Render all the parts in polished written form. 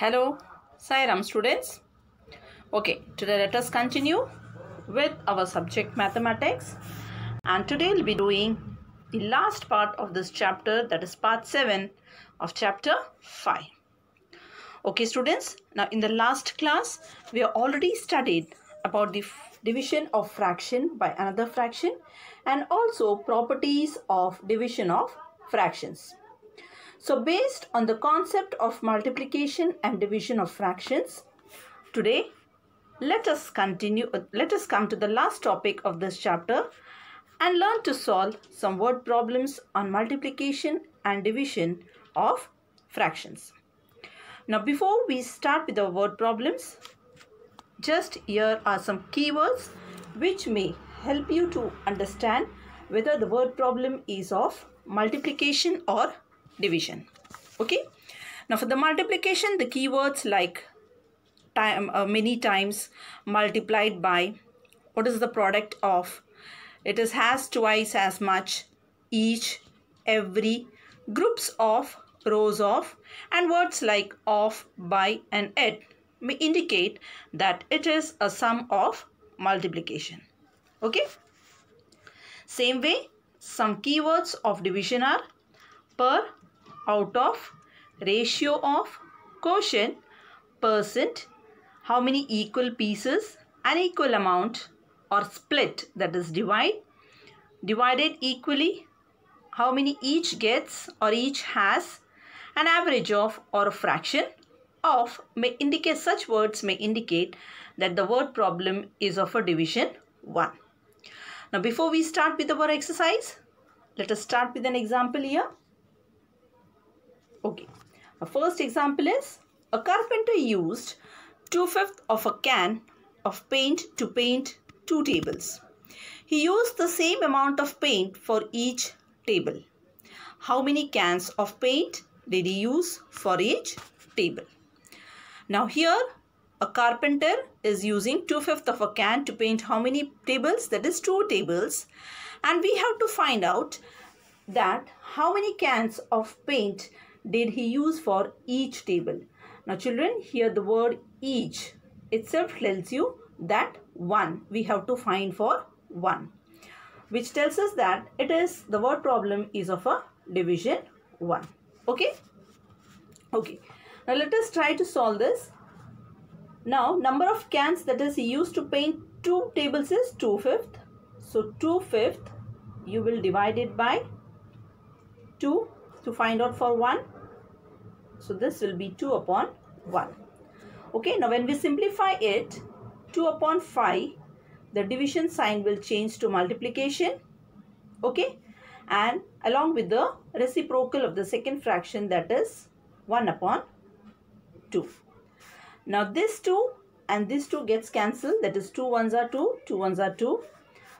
Hello, Sairam students. Okay, today let us continue with our subject mathematics, and today we'll be doing the last part of this chapter, that is part 7 of chapter 5. Okay students, now in the last class we have already studied about the division of fraction by another fraction and also properties of division of fractions. So based on the concept of multiplication and division of fractions, today let us come to the last topic of this chapter and learn to solve some word problems on multiplication and division of fractions. Now before we start with the word problems, just here are some keywords which may help you to understand whether the word problem is of multiplication or division. Okay, now for the multiplication, the keywords like many times, multiplied by, what is the product of, it is has twice as much, each, every, groups of, rows of, and words like of, by, and at may indicate that it is a sum of multiplication. Okay, same way, some keywords of division are per, out of, ratio of, quotient, percent, how many equal pieces, unequal amount, or split, that is divide, divided equally, how many each gets or each has, an average of, or a fraction of may indicate, such words may indicate that the word problem is of a division 1. Now before we start with our exercise, let us start with an example here. Okay, the first example is a carpenter used 2/5 of a can of paint to paint 2 tables. He used the same amount of paint for each table. How many cans of paint did he use for each table? Now here a carpenter is using 2/5 of a can to paint how many tables? That is 2 tables. And we have to find out that how many cans of paint did he use for each table. Now children, here the word each itself tells you that 1. We have to find for 1, which tells us that it is, the word problem is of a division 1. Okay. Okay. Now let us try to solve this. Now number of cans that is he used to paint 2 tables is 2/5. So 2/5 you will divide it by 2 to find out for 1. So this will be 2 upon 1. Okay, now when we simplify it, 2 upon 5, the division sign will change to multiplication. Okay, and along with the reciprocal of the second fraction, that is 1 upon 2. Now this 2 and this 2 gets cancelled, that is 2 ones are 2, 2 ones are 2.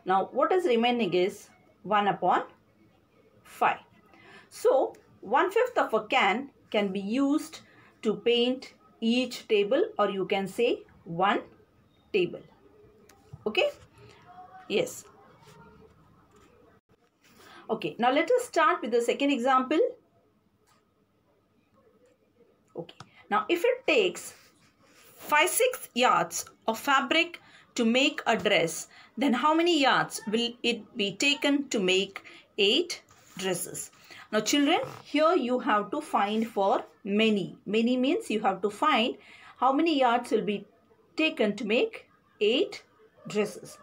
Now what is remaining is 1 upon 5. So 1/5 of a can be used to paint each table, or you can say 1 table. Okay, yes. Okay, now let us start with the second example. Okay, now if it takes 5-6 yards of fabric to make a dress, then how many yards will it be taken to make 8 dresses? Now children, here you have to find for many. Many means you have to find how many yards will be taken to make 8 dresses.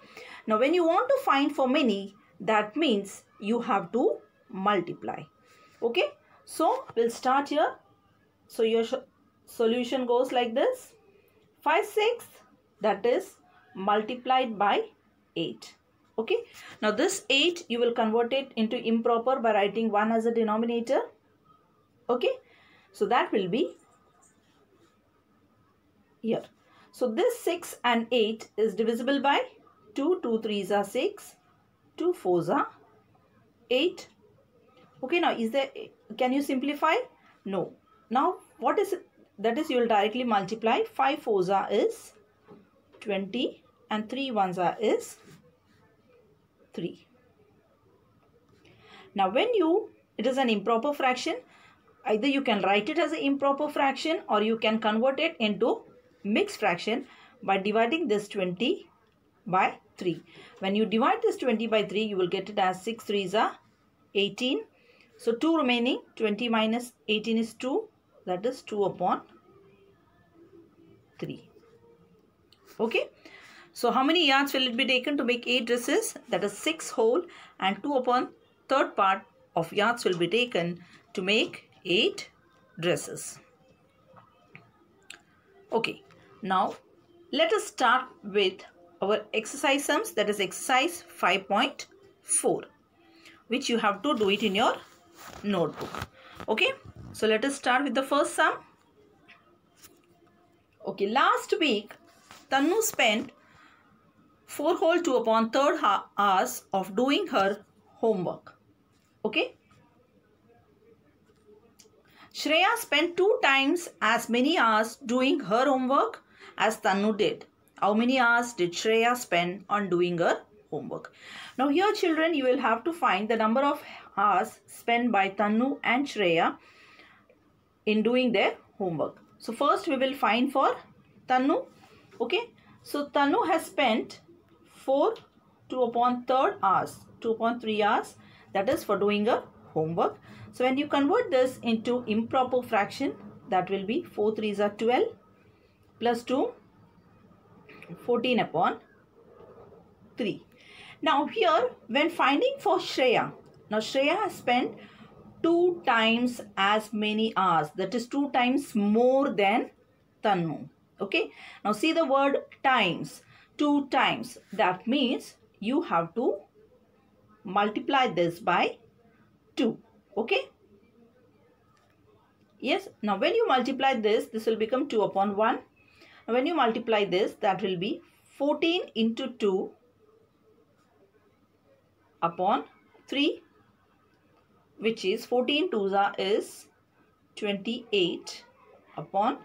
Now when you want to find for many, that means you have to multiply. Okay, so we'll start here. So your solution goes like this. 5/6, that is multiplied by 8. Okay, now this 8 you will convert it into improper by writing 1 as a denominator. Okay, so that will be here. So this 6 and 8 is divisible by 2. 2 3s are 6, 2 4s are 8. Okay, now can you simplify? No. Now what is it? That is, you will directly multiply. 5 4s are is 20 and 3 1s are is 3. Now when it is an improper fraction, Either you can write it as an improper fraction or you can convert it into mixed fraction by dividing this 20 by 3. When you divide this 20 by 3, you will get it as 6 3s are 18. So 2 remaining, 20 minus 18 is 2. That is 2 upon 3. Okay. So how many yards will it be taken to make 8 dresses? That is 6 whole, and 2 upon third part of yards will be taken to make 8 dresses. Okay. Now let us start with our exercise sums, that is exercise 5.4, which you have to do it in your notebook. Okay. So let us start with the first sum. Okay. Last week Tanu spent 4 whole 2 upon third hours of doing her homework. Okay. Shreya spent 2 times as many hours doing her homework as Tanu did. How many hours did Shreya spend on doing her homework? Now here children, you will have to find the number of hours spent by Tanu and Shreya in doing their homework. So first we will find for Tanu. Okay. So Tanu has spent 4 2 upon third hours, 2 upon 3 hours, that is for doing her homework. So when you convert this into improper fraction, that will be 4 3s are 12 plus 2, 14 upon 3. Now here when finding for Shreya, now Shreya has spent 2 times as many hours, that is 2 times more than Tanu. Okay. Now see the word times, 2 times. That means you have to multiply this by 2. Okay. Yes. Now when you multiply this, this will become 2 upon 1. Now when you multiply this, that will be 14 into 2 upon 3, which is 14 2s is 28 upon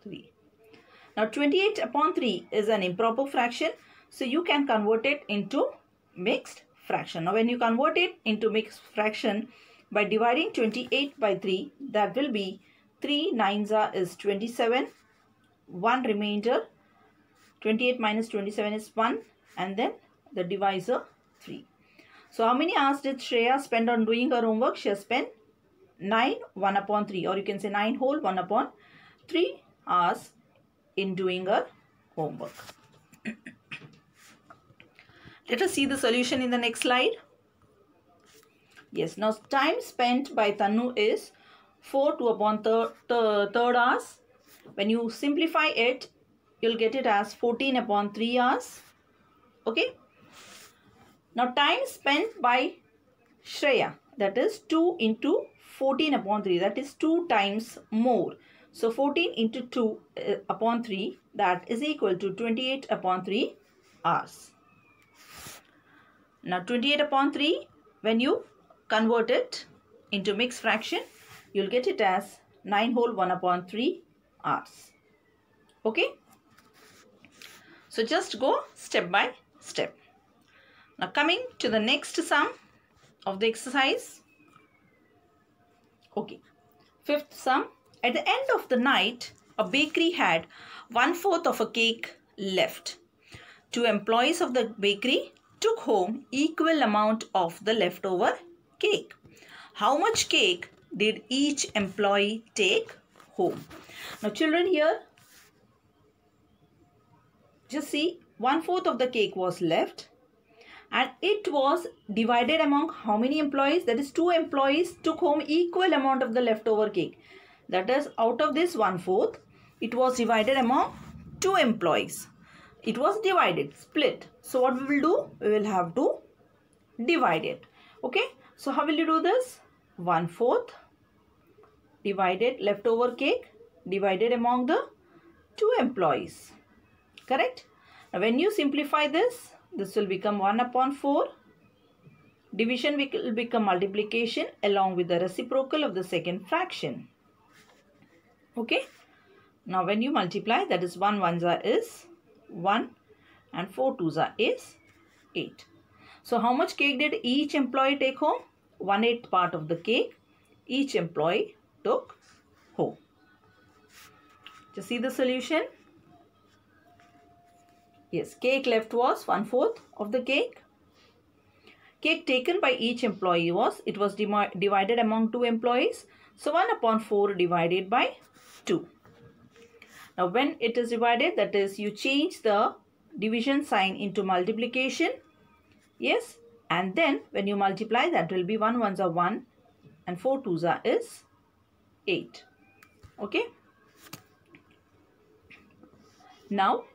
3. Now 28 upon 3 is an improper fraction, so you can convert it into mixed fraction. Now when you convert it into mixed fraction by dividing 28 by 3, that will be 3 9s is 27, 1 remainder, 28 minus 27 is 1, and then the divisor 3. So how many hours did Shreya spend on doing her homework? She has spent 9 1 upon 3, or you can say 9 whole 1 upon 3 hours in doing her homework. Let us see the solution in the next slide. Yes, now time spent by Tanu is 4 2 upon third hours. When you simplify it, you'll get it as 14 upon 3 hours. Okay. Now time spent by Shreya, that is 2 into 14 upon 3, that is 2 times more. So 14 into 2 upon 3, that is equal to 28 upon 3 hours. Now 28 upon 3, when you convert it into mixed fraction, you'll get it as 9 whole 1 upon 3 hours. Okay. So just go step by step. Now coming to the next sum of the exercise. Okay. Fifth sum. At the end of the night, a bakery had 1/4 of a cake left. 2 employees of the bakery took home equal amount of the leftover cake. How much cake did each employee take home? Now children, here just see 1/4 of the cake was left and it was divided among how many employees? That is 2 employees took home equal amount of the leftover cake. That is, out of this 1/4, it was divided among 2 employees. It was divided, split. So what we will do? We will have to divide it. Okay. So how will you do this? 1/4 divided leftover cake divided among the 2 employees. Correct? Now when you simplify this, this will become 1 upon 4. Division will become multiplication along with the reciprocal of the second fraction. Okay. Now when you multiply, that is 1 1s is 1 and 4 2s is 8. So how much cake did each employee take home? 1/8 part of the cake each employee took home. Just see the solution. Yes, cake left was 1/4 of the cake. Cake taken by each employee was, it was divided among 2 employees. So 1/4 divided by 2. Now when it is divided, that is, you change the division sign into multiplication. Yes, and then when you multiply, that will be 1 ones are 1 and 4 twos are is 8. Okay. Now,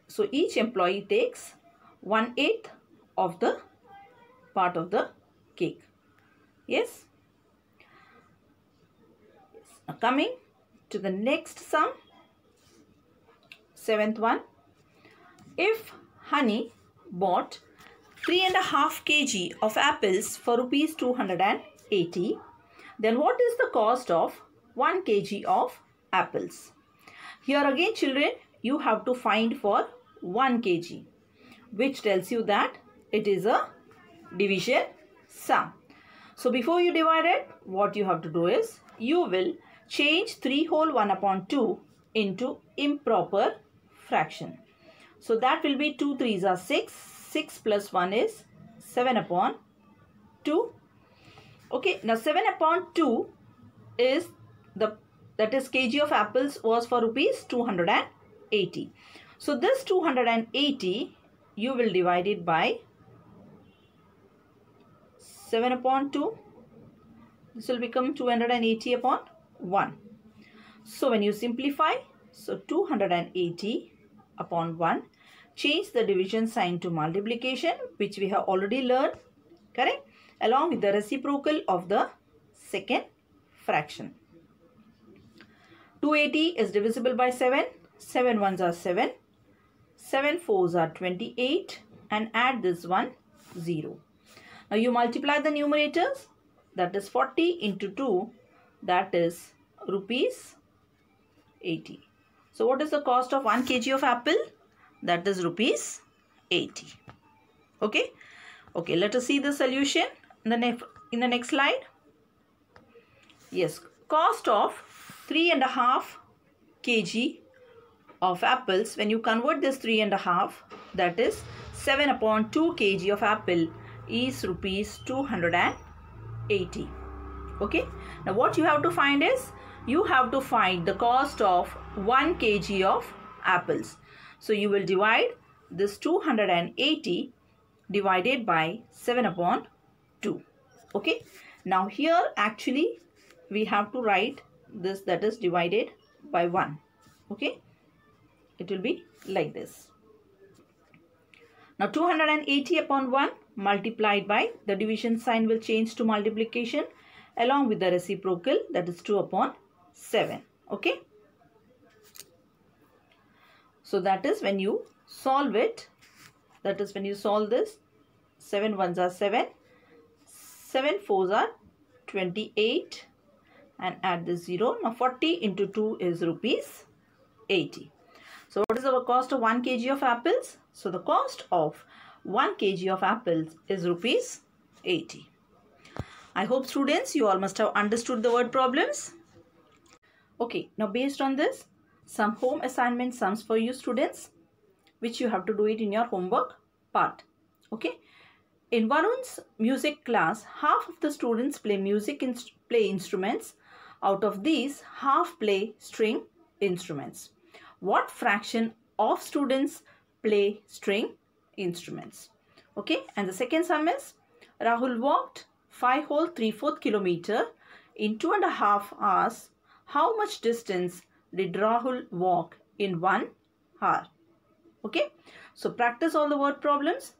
so each employee takes 1/8 of the part of the cake. Yes. Now coming to the next sum, 7th one. If Honey bought 3.5 kg of apples for rupees 280, then what is the cost of 1 kg of apples? Here again, children, you have to find for 1 kg, which tells you that it is a division sum. So before you divide it, what you have to do is, you will change 3 whole 1/2 into improper fraction. So that will be 2 3s are 6. 6 plus 1 is 7/2. Okay, now 7/2 is that is kg of apples was for rupees 280. So this 280 you will divide it by 7/2. This will become 280/1. So when you simplify, so 280/1, change the division sign to multiplication, which we have already learned, correct? Along with the reciprocal of the second fraction. 280 is divisible by 7. 7 ones are 7. 7 fours are 28. And add this one, 0. Now you multiply the numerators. That is 40 into 2. That is rupees 80. So what is the cost of 1 kg of apple? That is rupees 80. Okay. Okay, let us see the solution in the next slide. Yes, cost of 3.5 kg of apples, when you convert this 3.5, that is 7/2 kg of apple is rupees 280. Okay. Now what you have to find is, you have to find the cost of 1 kg of apples. So you will divide this 280 divided by 7/2. Okay. Now here actually we have to write this, that is divided by 1. Okay. It will be like this. Now 280/1 multiplied by, the division sign will change to multiplication along with the reciprocal, that is 2/7. Okay. So that is when you solve it, that is when you solve this, 7 ones are 7, 7 fours are 28, and add the 0. Now 40 into 2 is rupees 80. So what is our cost of 1 kg of apples? So the cost of 1 kg of apples is rupees 80. I hope students, you all must have understood the word problems. Okay, now based on this, some home assignment sums for you students, which you have to do it in your homework part. Okay. In Varun's music class, half of the students play instruments. Out of these, half play string instruments. What fraction of students play string instruments? Okay. And the second sum is, Rahul walked 5 whole 3/4 kilometer in 2.5 hours. How much distance did Rahul walk in 1 hour? Okay. So practice all the word problems.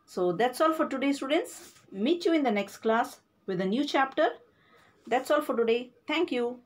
So that's all for today, students. Meet you in the next class with a new chapter. That's all for today. Thank you.